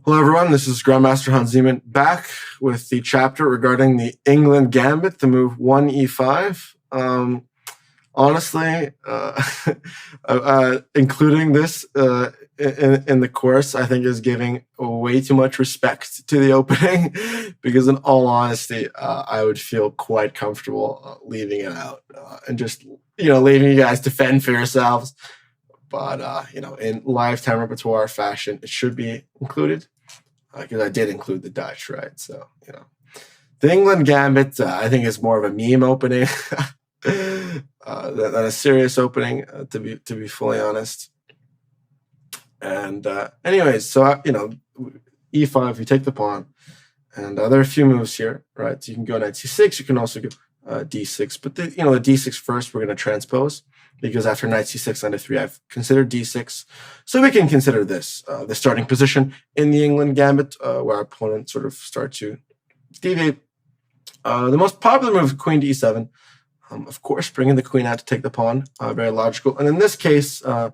Hello, everyone. This is Grandmaster Hans Niemann back with the chapter regarding the Englund Gambit, the move 1e5. Honestly, including this in the course, I think is giving way too much respect to the opening because, in all honesty, I would feel quite comfortable leaving it out and just leaving you guys to fend for yourselves. But in lifetime repertoire fashion, it should be included. Because I did include the Dutch, right? So, the Englund Gambit, I think, is more of a meme opening than a serious opening, to be fully honest. And anyways, so, e5, you take the pawn. And there are a few moves here, right? So you can go knight c6. You can also go d6. But, the d6 first, we're going to transpose. Because after knight c6, knight f3, I've considered d6. So we can consider this the starting position in the Englund Gambit, where our opponents sort of start to deviate. The most popular move, queen to e7. Of course, bringing the queen out to take the pawn, very logical. And in this case, we're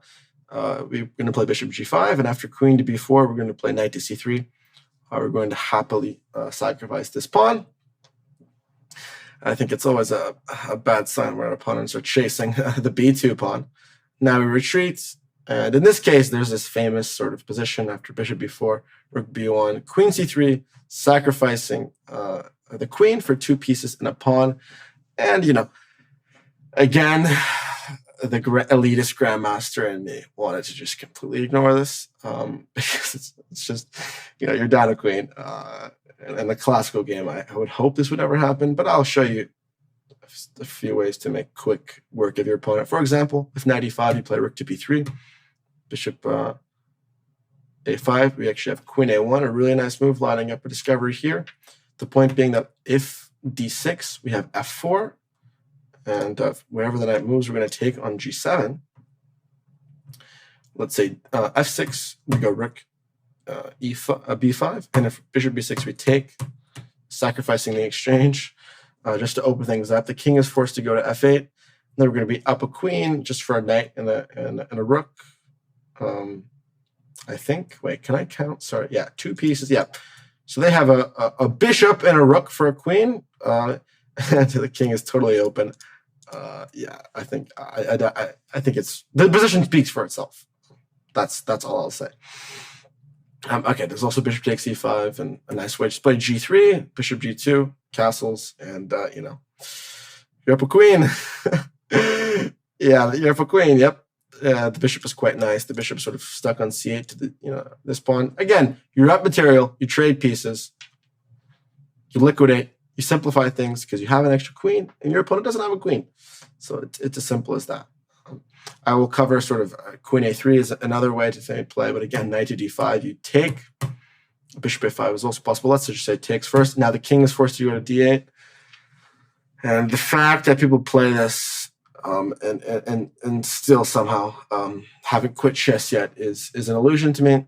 going to play bishop g5. And after queen to b4, we're going to play knight to c3. We're going to happily sacrifice this pawn. I think it's always a bad sign where our opponents are chasing the b2 pawn. Now we retreat, and in this case, there's this famous sort of position after bishop b4, rook b1, queen c3, sacrificing the queen for two pieces and a pawn. And, again, the elitist grandmaster in me wanted to just completely ignore this because it's just, you're down a queen. In the classical game, I would hope this would never happen, but I'll show you a few ways to make quick work of your opponent. For example, if knight e5, you play rook to b3, bishop a5, we actually have queen a1, a really nice move lining up a discovery here. The point being that if d6, we have f4, and wherever the knight moves, we're going to take on g7. Let's say f6, we go rook b5, and if bishop b6 we take, sacrificing the exchange just to open things up. The king is forced to go to f8. Then we're going to be up a queen just for a knight and a rook. I think. Wait, can I count? Sorry, yeah, two pieces. Yeah, so they have a bishop and a rook for a queen, and the king is totally open. Yeah, I think it's the position speaks for itself. That's all I'll say. Okay, there's also bishop takes e5 and a nice way to play g3, bishop g2, castles, and you're up a queen. Yeah, you're up a queen. Yep, the bishop is quite nice. The bishop sort of stuck on c8 to the this pawn. Again, you're up material. You trade pieces. You liquidate. You simplify things because you have an extra queen, and your opponent doesn't have a queen. So it's as simple as that. I will cover sort of queen a3 is another way to play, but again, knight to d5, you take. Bishop a5 is also possible. Let's just say takes first. Now the king is forced to go to d8. And the fact that people play this and still somehow haven't quit chess yet is an illusion to me.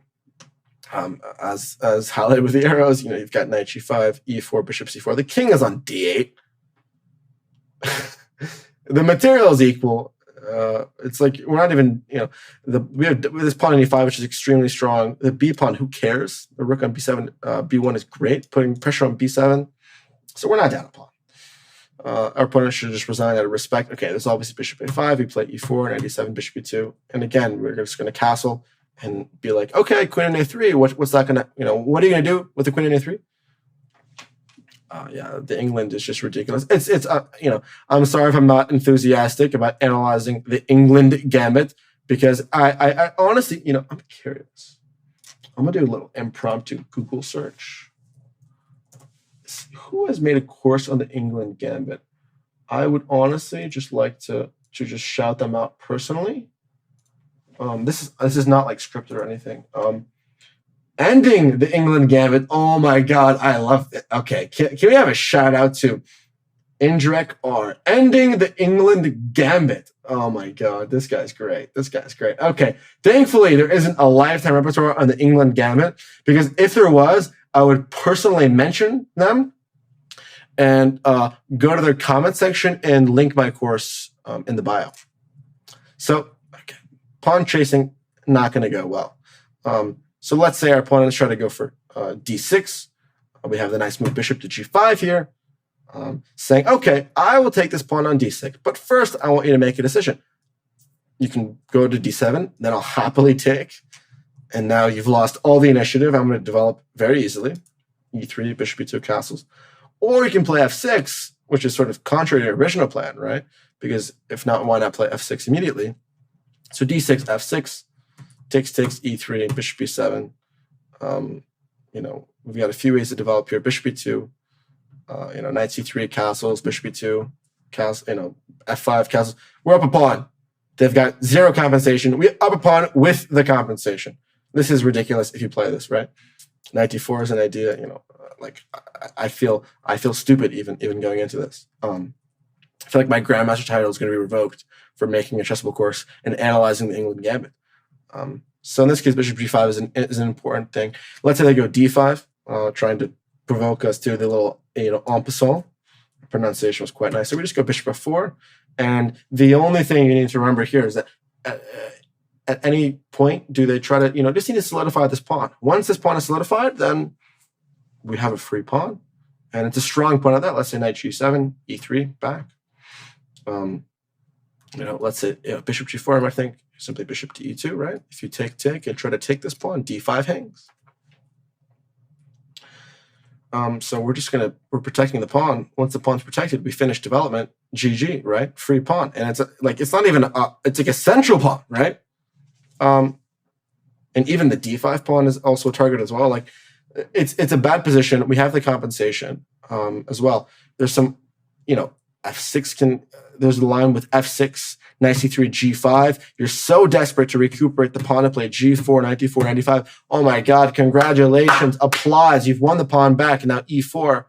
As highlighted with the arrows, you've got knight g5, e4, bishop c4. The king is on d8. The material is equal. It's like we're not even, we have this pawn on e5, which is extremely strong. The b pawn, who cares? The rook on b7, b1 is great, putting pressure on b7. So we're not down a pawn. Our opponent should just resign out of respect. Okay, there's obviously bishop a5. We play e4, knight e7, bishop e2. And again, we're just going to castle and be like, okay, queen on a3. What's that going to, what are you going to do with the queen on a3? Yeah, the Englund is just ridiculous. It's I'm sorry if I'm not enthusiastic about analyzing the Englund Gambit because I honestly, I'm curious. I'm gonna do a little impromptu Google search. Who has made a course on the Englund Gambit? I would honestly just like to just shout them out personally. This is not like scripted or anything. Ending the Englund Gambit. Oh my God, I love it. Okay, can we have a shout out to Indrek R? Ending the Englund Gambit. Oh my God, this guy's great. This guy's great. Okay, thankfully there isn't a lifetime repertoire on the Englund Gambit because if there was, I would personally mention them and go to their comment section and link my course in the bio. So, okay, pawn chasing, not going to go well. So let's say our opponents try to go for d6. We have the nice move bishop to g5 here, saying, okay, I will take this pawn on d6, but first I want you to make a decision. You can go to d7, then I'll happily take, and now you've lost all the initiative. I'm going to develop very easily. e3, bishop e2, castles. Or you can play f6, which is sort of contrary to your original plan, right? Because if not, why not play f6 immediately? So d6, f6, takes, e3, bishop e7. We've got a few ways to develop here. Bishop e2, knight c3, castles, bishop e2, castle, f5, castles. We're up a pawn. They've got zero compensation. We up a pawn with the compensation. This is ridiculous if you play this, right? Knight d4 is an idea. I feel stupid even going into this. I feel like my Grandmaster title is going to be revoked for making a chessable course and analyzing the Englund Gambit. So in this case, bishop g5 is an important thing. Let's say they go d5, trying to provoke us to the little en passant. Pronunciation was quite nice. So we just go bishop f4, and the only thing you need to remember here is that at any point, do they try to just need to solidify this pawn. Once this pawn is solidified, then we have a free pawn, and it's a strong pawn at that. Let's say knight g7, e3 back. Let's say bishop g4. I think simply bishop to e2, right? If you take and try to take this pawn, d5 hangs. So we're protecting the pawn. Once the pawn's protected, we finish development. GG, right? Free pawn, and it's not even it's like a central pawn, right? And even the d5 pawn is also a target as well. Like it's a bad position. We have the compensation as well. There's some, f6 there's a line with f6, knight c3, g5. You're so desperate to recuperate the pawn to play g4, knight d4, knight d5. Oh my God, congratulations, applause. You've won the pawn back, and now e4,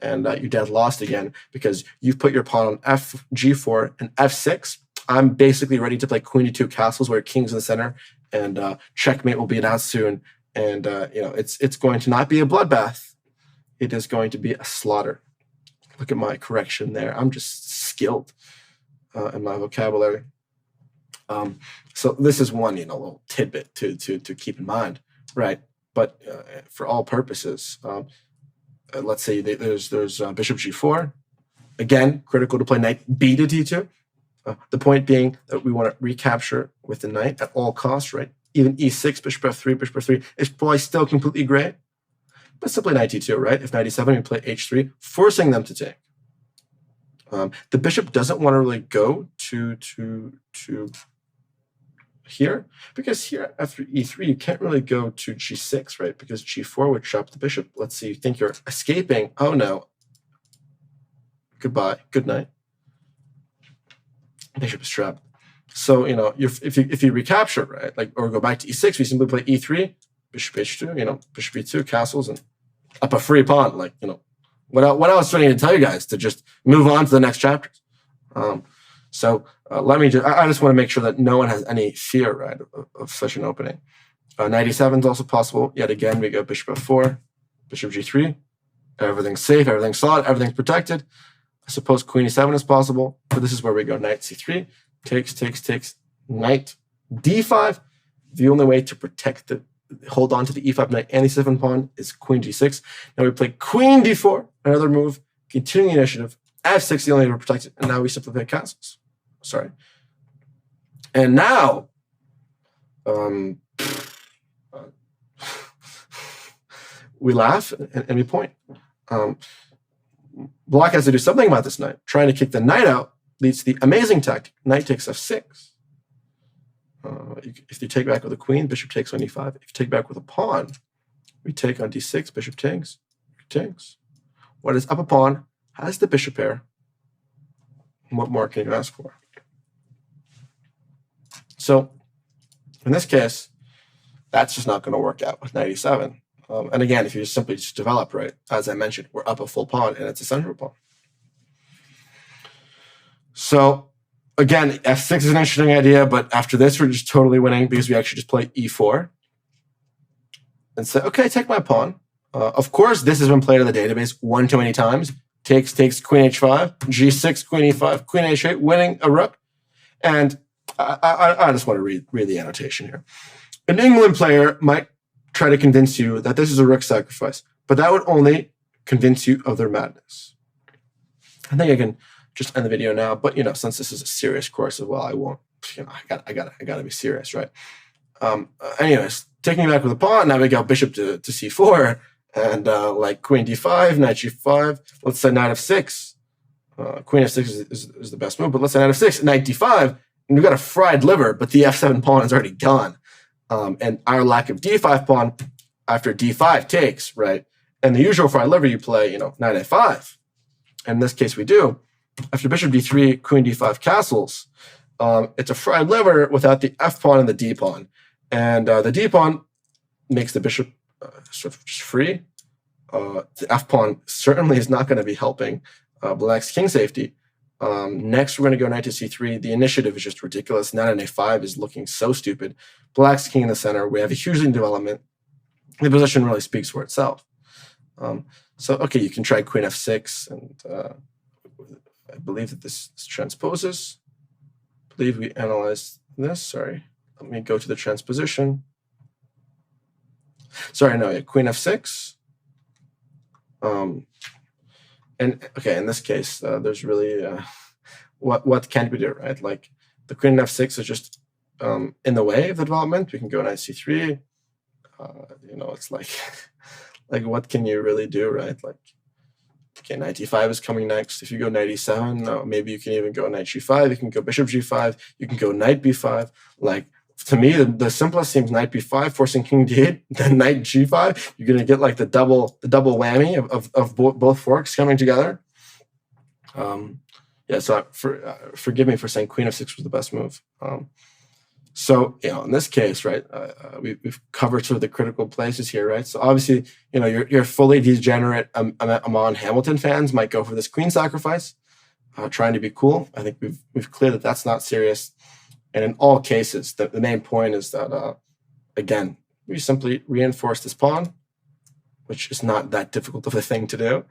and you're dead lost again because you've put your pawn on g4 and f6. I'm basically ready to play queen e2 castles where king's in the center, and checkmate will be announced soon. And it's going to not be a bloodbath. It is going to be a slaughter. Look at my correction there. I'm just skilled in my vocabulary. So this is one little tidbit to keep in mind, right? But for all purposes, let's say there's bishop g4. Again, critical to play knight b to d2. The point being that we want to recapture with the knight at all costs, right? Even e6, bishop f3 is probably still completely great, but simply knight d2, right? If knight e7, we play h3, forcing them to take. The bishop doesn't want to really go to here, because here after e3, you can't really go to g6, right? Because g4 would chop the bishop. Let's say you think you're escaping. Oh no. Goodbye. Good night. Bishop is trapped. So if you recapture, right, or go back to e6, we simply play e3, bishop h2, bishop e2, castles, and up a free pawn. What else do I need to tell you guys to just move on to the next chapters? Let me I just want to make sure that no one has any fear, right, of such an opening. Knight e7 is also possible. Yet again, we go bishop f4, bishop g3. Everything's safe, everything's solid, everything's protected. I suppose queen e7 is possible, but this is where we go knight c3, takes, knight d5. The only way to hold on to the e5 knight and e7 pawn is queen g6. Now we play queen d4, another move, continuing initiative, f6, the only way to protect it, and now we simply play castles. Sorry. And now, we laugh and we point. Black has to do something about this knight. Trying to kick the knight out leads to the amazing tactic. Knight takes f6. If you take back with a queen, bishop takes on e5. If you take back with a pawn, we take on d6, bishop takes. What is up a pawn has the bishop pair. What more can you ask for? So in this case, that's just not going to work out with knight e7. And again, if you simply just develop, right, as I mentioned, we're up a full pawn and it's a central pawn. So again, f6 is an interesting idea, but after this, we're just totally winning because we actually just play e4 and say, okay, take my pawn. Of course, this has been played in the database one too many times. Takes, queen h5, g6, queen e5, queen h8, winning a rook. And I just want to read the annotation here. An England player might try to convince you that this is a rook sacrifice, but that would only convince you of their madness. I think I can just end the video now, but since this is a serious course as well, I won't. I gotta be serious, right? Anyways, taking it back with a pawn. Now we got bishop to c4, and like queen d5, knight g5. Let's say knight f6. Queen f6 is the best move, but let's say knight f6, knight d5, and we've got a fried liver, but the f7 pawn is already gone. And our lack of d5 pawn after d5 takes, right? And the usual fried liver you play, knight a5. And in this case we do. After bishop d3, queen d5 castles, it's a fried liver without the f pawn and the d pawn. And the d pawn makes the bishop sort of just free. The f pawn certainly is not going to be helping black's king safety. Next, we're going to go knight to c3. The initiative is just ridiculous. Knight on a5 is looking so stupid. Black's king in the center. We have a huge lead development. The position really speaks for itself. So, okay, you can try queen f6, and I believe that this transposes. I believe we analyzed this. Sorry, let me go to the transposition. Sorry, no, yeah, queen f6. And okay, in this case, there's really what can't we do, right? Like the queen f6 is just in the way of the development. We can go knight c3. It's like like what can you really do, right? Like, okay, knight d5 is coming next. If you go knight e7, maybe you can even go knight g5. You can go bishop g5. You can go knight b5. Like, to me, the simplest seems knight b5, forcing king d8, then knight g5. You're gonna get like the double whammy of both forks coming together. Yeah, so forgive me for saying queen f6 was the best move. So in this case, right, we've covered sort of the critical places here, right? So obviously, your fully degenerate Amon Hamilton fans might go for this queen sacrifice, trying to be cool. I think we've cleared that that's not serious. And in all cases, the main point is that, again, we simply reinforce this pawn, which is not that difficult of a thing to do.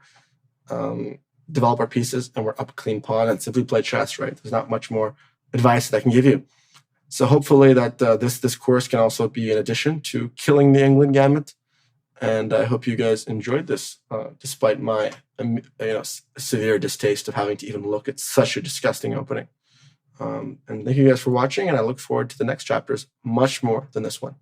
Develop our pieces, and we're up a clean pawn, and simply play chess, right? There's not much more advice that I can give you. So hopefully that this course can also be an addition to killing the Englund Gambit. And I hope you guys enjoyed this, despite my severe distaste of having to even look at such a disgusting opening. And thank you guys for watching, and I look forward to the next chapters much more than this one.